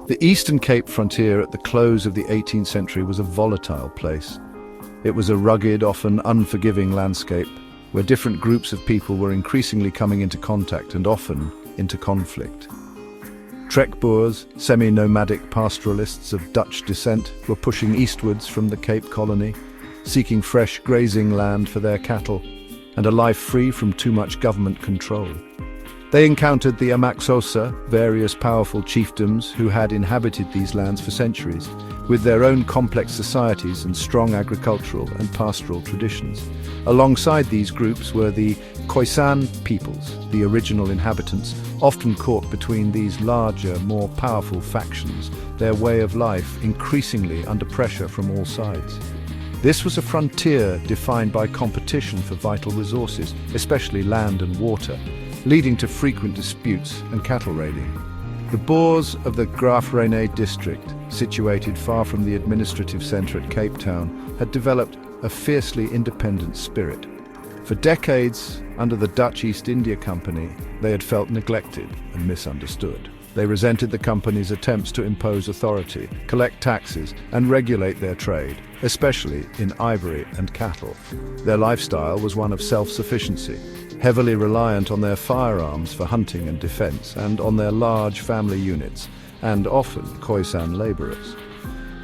The Eastern Cape frontier at the close of the 18th century was a volatile place. It was a rugged, often unforgiving landscape, where different groups of people were increasingly coming into contact and often into conflict. Trek Boers, semi-nomadic pastoralists of Dutch descent, were pushing eastwards from the Cape Colony, seeking fresh grazing land for their cattle and a life free from too much government control. They encountered the Xhosa, various powerful chiefdoms who had inhabited these lands for centuries, with their own complex societies and strong agricultural and pastoral traditions. Alongside these groups were the Khoisan peoples, the original inhabitants, often caught between these larger, more powerful factions, their way of life increasingly under pressure from all sides. This was a frontier defined by competition for vital resources, especially land and water, leading to frequent disputes and cattle raiding. The Boers of the Graaff district, situated far from the administrative centre at Cape Town, had developed a fiercely independent spirit. For decades, under the Dutch East India Company, they had felt neglected and misunderstood. They resented the company's attempts to impose authority, collect taxes, and regulate their trade, especially in ivory and cattle. Their lifestyle was one of self-sufficiency, heavily reliant on their firearms for hunting and defense, and on their large family units, and often Khoisan laborers.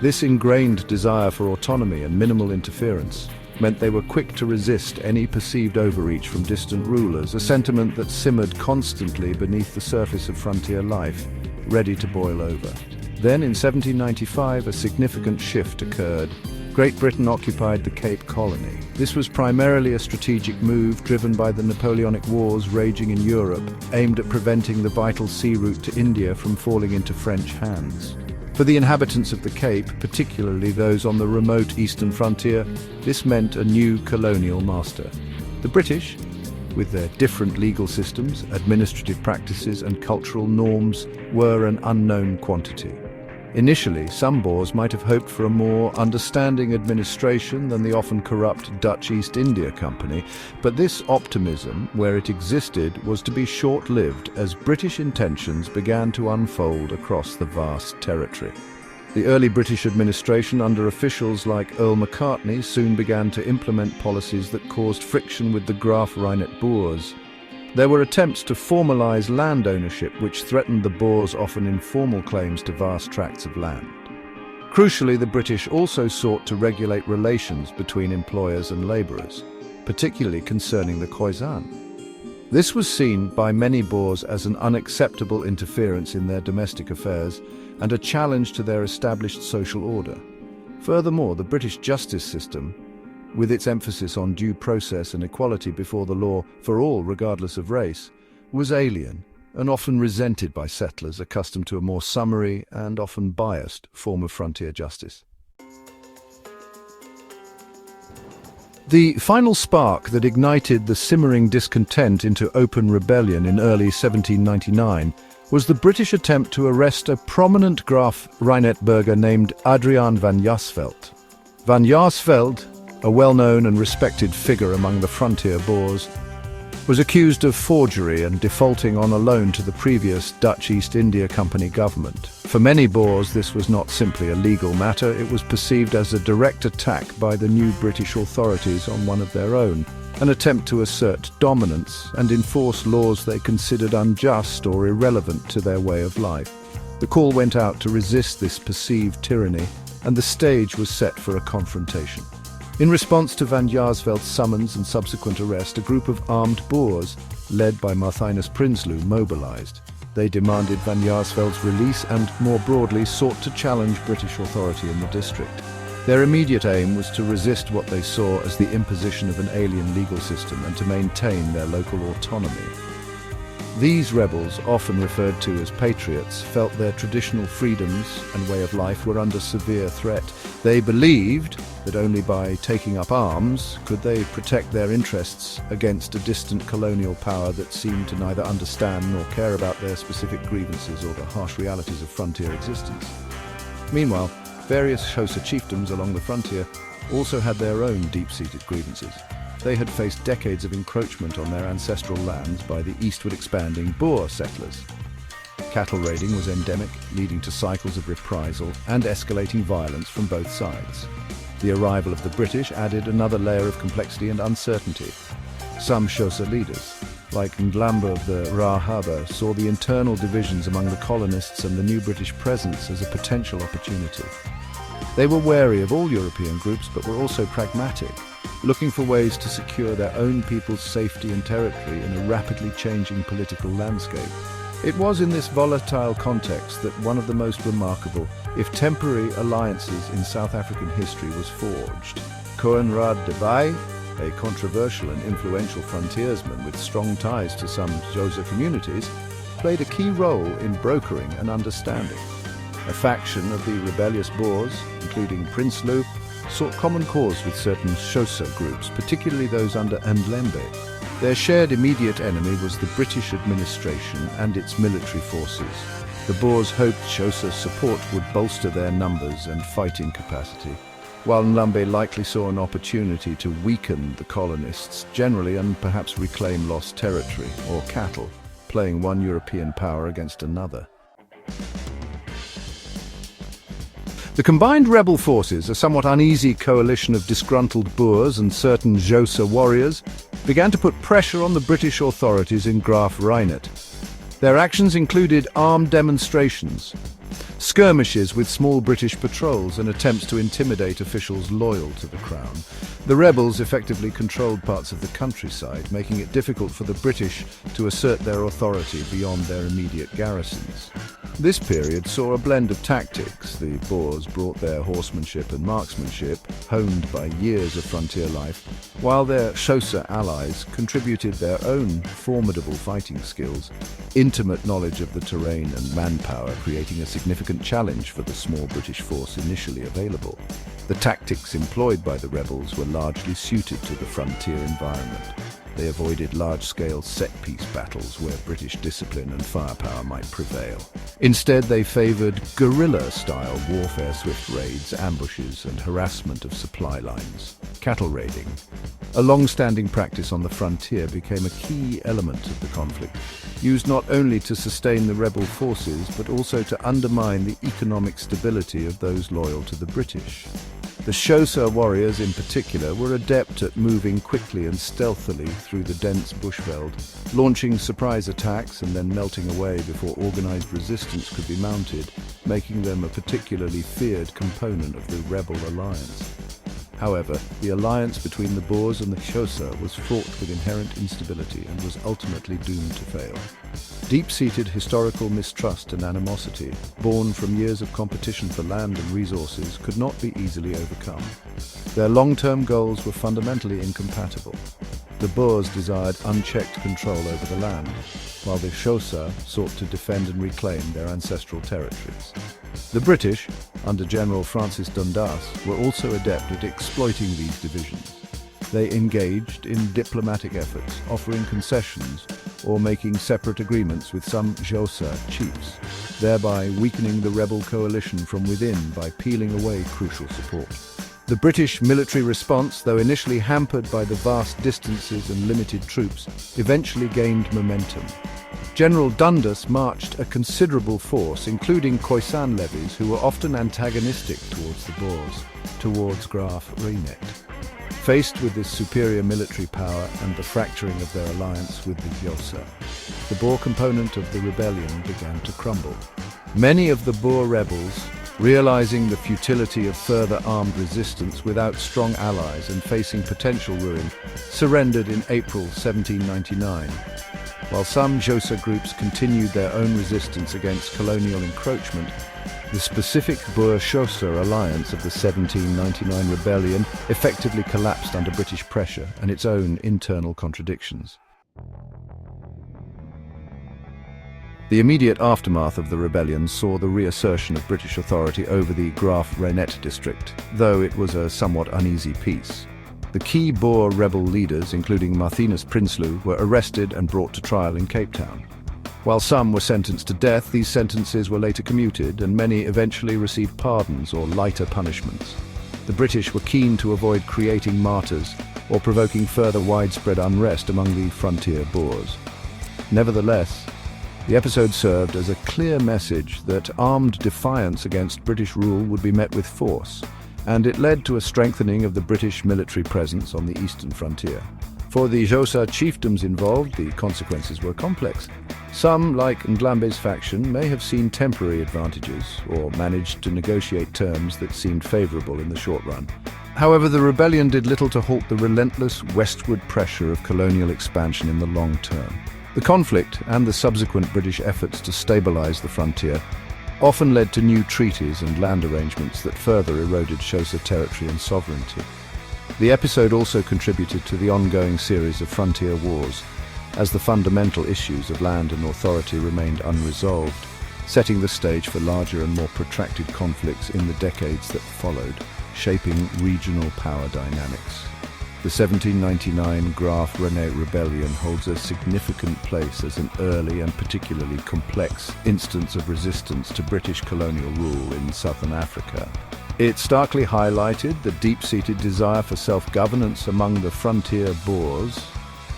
This ingrained desire for autonomy and minimal interference meant they were quick to resist any perceived overreach from distant rulers, a sentiment that simmered constantly beneath the surface of frontier life, ready to boil over. Then in 1795, a significant shift occurred. Great Britain occupied the Cape Colony. This was primarily a strategic move driven by the Napoleonic Wars raging in Europe, aimed at preventing the vital sea route to India from falling into French hands. For the inhabitants of the Cape, particularly those on the remote eastern frontier, this meant a new colonial master. The British, with their different legal systems, administrative practices and cultural norms, were an unknown quantity. Initially, some Boers might have hoped for a more understanding administration than the often corrupt Dutch East India Company, but this optimism, where it existed, was to be short-lived as British intentions began to unfold across the vast territory. The early British administration under officials like Earl Macartney soon began to implement policies that caused friction with the Graaff Reinet Boers. There were attempts to formalize land ownership which threatened the Boers' often informal claims to vast tracts of land. Crucially, the British also sought to regulate relations between employers and labourers, particularly concerning the Khoisan. This was seen by many Boers as an unacceptable interference in their domestic affairs and a challenge to their established social order. Furthermore, the British justice system, with its emphasis on due process and equality before the law for all regardless of race, was alien and often resented by settlers accustomed to a more summary and often biased form of frontier justice. The final spark that ignited the simmering discontent into open rebellion in early 1799 was the British attempt to arrest a prominent Graaff Reinet burgher named Adriaan van Jaarsveld. Van Jaarsveld, a well-known and respected figure among the frontier Boers, was accused of forgery and defaulting on a loan to the previous Dutch East India Company government. For many Boers, this was not simply a legal matter, it was perceived as a direct attack by the new British authorities on one of their own, an attempt to assert dominance and enforce laws they considered unjust or irrelevant to their way of life. The call went out to resist this perceived tyranny, and the stage was set for a confrontation. In response to Van Jaarsveld's summons and subsequent arrest, a group of armed Boers, led by Martinus Prinsloo, mobilized. They demanded Van Jaarsveld's release and, more broadly, sought to challenge British authority in the district. Their immediate aim was to resist what they saw as the imposition of an alien legal system and to maintain their local autonomy. These rebels, often referred to as patriots, felt their traditional freedoms and way of life were under severe threat. They believed that only by taking up arms could they protect their interests against a distant colonial power that seemed to neither understand nor care about their specific grievances or the harsh realities of frontier existence. Meanwhile, various Xhosa chiefdoms along the frontier also had their own deep-seated grievances. They had faced decades of encroachment on their ancestral lands by the eastward expanding Boer settlers. Cattle raiding was endemic, leading to cycles of reprisal and escalating violence from both sides. The arrival of the British added another layer of complexity and uncertainty. Some Xhosa leaders, like Ndlamba of the Rahaba, saw the internal divisions among the colonists and the new British presence as a potential opportunity. They were wary of all European groups, but were also pragmatic, looking for ways to secure their own people's safety and territory in a rapidly changing political landscape. It was in this volatile context that one of the most remarkable, if temporary, alliances in South African history was forged. Conrad de Bay, a controversial and influential frontiersman with strong ties to some Xhosa communities, played a key role in brokering an understanding. A faction of the rebellious Boers, including Prinsloo, sought common cause with certain Xhosa groups, particularly those under Ndlamba. Their shared immediate enemy was the British administration and its military forces. The Boers hoped Xhosa's support would bolster their numbers and fighting capacity, while Ndlamba likely saw an opportunity to weaken the colonists generally and perhaps reclaim lost territory or cattle, playing one European power against another. The combined rebel forces, a somewhat uneasy coalition of disgruntled Boers and certain Xhosa warriors, began to put pressure on the British authorities in Graaff Reinet. Their actions included armed demonstrations, skirmishes with small British patrols, and attempts to intimidate officials loyal to the Crown. The rebels effectively controlled parts of the countryside, making it difficult for the British to assert their authority beyond their immediate garrisons. This period saw a blend of tactics. The Boers brought their horsemanship and marksmanship, honed by years of frontier life, while their Xhosa allies contributed their own formidable fighting skills, intimate knowledge of the terrain and manpower, creating a significant challenge for the small British force initially available. The tactics employed by the rebels were largely suited to the frontier environment. They avoided large-scale set-piece battles where British discipline and firepower might prevail. Instead, they favoured guerrilla-style warfare, swift raids, ambushes, and harassment of supply lines. Cattle raiding, a long-standing practice on the frontier, became a key element of the conflict, used not only to sustain the rebel forces, but also to undermine the economic stability of those loyal to the British. The Xhosa warriors in particular were adept at moving quickly and stealthily through the dense bushveld, launching surprise attacks and then melting away before organized resistance could be mounted, making them a particularly feared component of the rebel alliance. However, the alliance between the Boers and the Xhosa was fraught with inherent instability and was ultimately doomed to fail. Deep-seated historical mistrust and animosity, born from years of competition for land and resources, could not be easily overcome. Their long-term goals were fundamentally incompatible. The Boers desired unchecked control over the land, while the Xhosa sought to defend and reclaim their ancestral territories. The British, under General Francis Dundas, were also adept at exploiting these divisions. They engaged in diplomatic efforts, offering concessions or making separate agreements with some Xhosa chiefs, thereby weakening the rebel coalition from within by peeling away crucial support. The British military response, though initially hampered by the vast distances and limited troops, eventually gained momentum. General Dundas marched a considerable force, including Khoisan levies, who were often antagonistic towards the Boers, towards Graaff Reinet. Faced with this superior military power and the fracturing of their alliance with the Xhosa, the Boer component of the rebellion began to crumble. Many of the Boer rebels, realizing the futility of further armed resistance without strong allies and facing potential ruin, surrendered in April 1799. While some Xhosa groups continued their own resistance against colonial encroachment, the specific Boer-Xhosa alliance of the 1799 rebellion effectively collapsed under British pressure and its own internal contradictions. The immediate aftermath of the rebellion saw the reassertion of British authority over the Graaff Reinet district, though it was a somewhat uneasy peace. The key Boer rebel leaders, including Marthinus Prinsloo, were arrested and brought to trial in Cape Town. While some were sentenced to death, these sentences were later commuted, and many eventually received pardons or lighter punishments. The British were keen to avoid creating martyrs or provoking further widespread unrest among the frontier Boers. Nevertheless, The episode served as a clear message that armed defiance against British rule would be met with force, and it led to a strengthening of the British military presence on the eastern frontier. For the Xhosa chiefdoms involved, the consequences were complex. Some, like Nglambe's faction, may have seen temporary advantages or managed to negotiate terms that seemed favorable in the short run. However, the rebellion did little to halt the relentless westward pressure of colonial expansion in the long term. The conflict and the subsequent British efforts to stabilize the frontier often led to new treaties and land arrangements that further eroded Xhosa territory and sovereignty. The episode also contributed to the ongoing series of frontier wars, as the fundamental issues of land and authority remained unresolved, setting the stage for larger and more protracted conflicts in the decades that followed, shaping regional power dynamics. The 1799 Graaff-Reinet rebellion holds a significant place as an early and particularly complex instance of resistance to British colonial rule in southern Africa. It starkly highlighted the deep-seated desire for self-governance among the frontier Boers,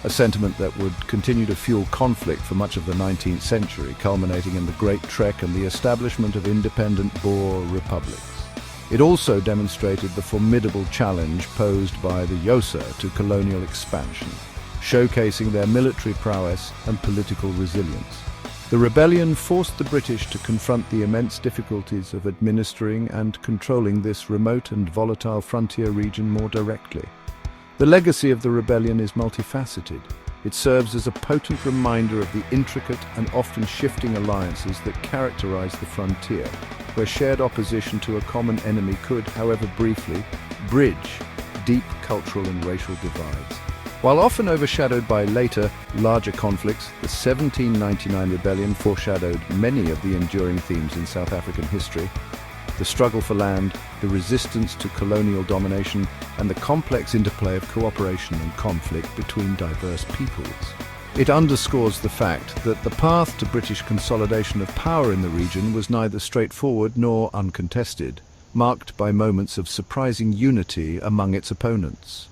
a sentiment that would continue to fuel conflict for much of the 19th century, culminating in the Great Trek and the establishment of independent Boer republics. It also demonstrated the formidable challenge posed by the Xhosa to colonial expansion, showcasing their military prowess and political resilience. The rebellion forced the British to confront the immense difficulties of administering and controlling this remote and volatile frontier region more directly. The legacy of the rebellion is multifaceted. It serves as a potent reminder of the intricate and often shifting alliances that characterize the frontier, where shared opposition to a common enemy could, however briefly, bridge deep cultural and racial divides. While often overshadowed by later, larger conflicts, the 1799 rebellion foreshadowed many of the enduring themes in South African history: the struggle for land, the resistance to colonial domination, and the complex interplay of cooperation and conflict between diverse peoples. It underscores the fact that the path to British consolidation of power in the region was neither straightforward nor uncontested, marked by moments of surprising unity among its opponents.